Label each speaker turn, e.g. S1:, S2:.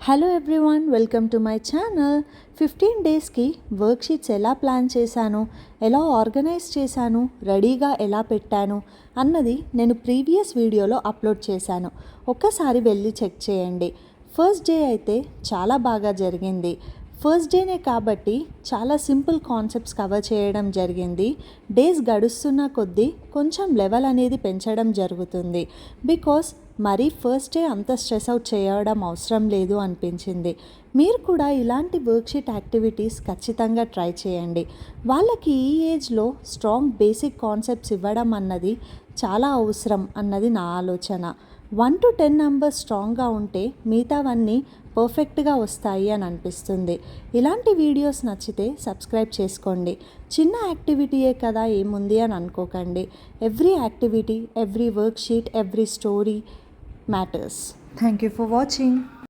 S1: Hello everyone, welcome to my channel. 15 డేస్కి worksheets ఎలా plan చేశాను, ఎలా ఆర్గనైజ్ చేశాను, రెడీగా ఎలా పెట్టాను అన్నది నేను ప్రీవియస్ వీడియోలో అప్లోడ్ చేశాను. ఒక్కసారి వెళ్ళి చెక్ చేయండి. ఫస్ట్ డే అయితే చాలా బాగా జరిగింది. ఫస్ట్ డేనే కాబట్టి చాలా సింపుల్ కాన్సెప్ట్స్ కవర్ చేయడం జరిగింది. డేస్ గడుస్తున్న కొద్దీ కొంచెం లెవెల్ అనేది పెంచడం జరుగుతుంది. బికాస్ మరీ ఫస్ట్ డే అంత స్ట్రెస్ అవుట్ చేయడం అవసరం లేదు అనిపించింది. మీరు కూడా ఇలాంటి వర్క్షీట్ యాక్టివిటీస్ ఖచ్చితంగా ట్రై చేయండి. వాళ్ళకి ఈ ఏజ్లో స్ట్రాంగ్ బేసిక్ కాన్సెప్ట్స్ ఇవ్వడం అన్నది చాలా అవసరం అన్నది నా ఆలోచన. 1 to 10 నంబర్స్ స్ట్రాంగ్గా ఉంటే మిగతావన్నీ పర్ఫెక్ట్గా వస్తాయి అని అనిపిస్తుంది. ఇలాంటి వీడియోస్ నచ్చితే సబ్స్క్రైబ్ చేసుకోండి. చిన్న యాక్టివిటీయే కదా, ఏముంది అని అనుకోకండి. Every activity, every worksheet, every story matters. Thank you for watching.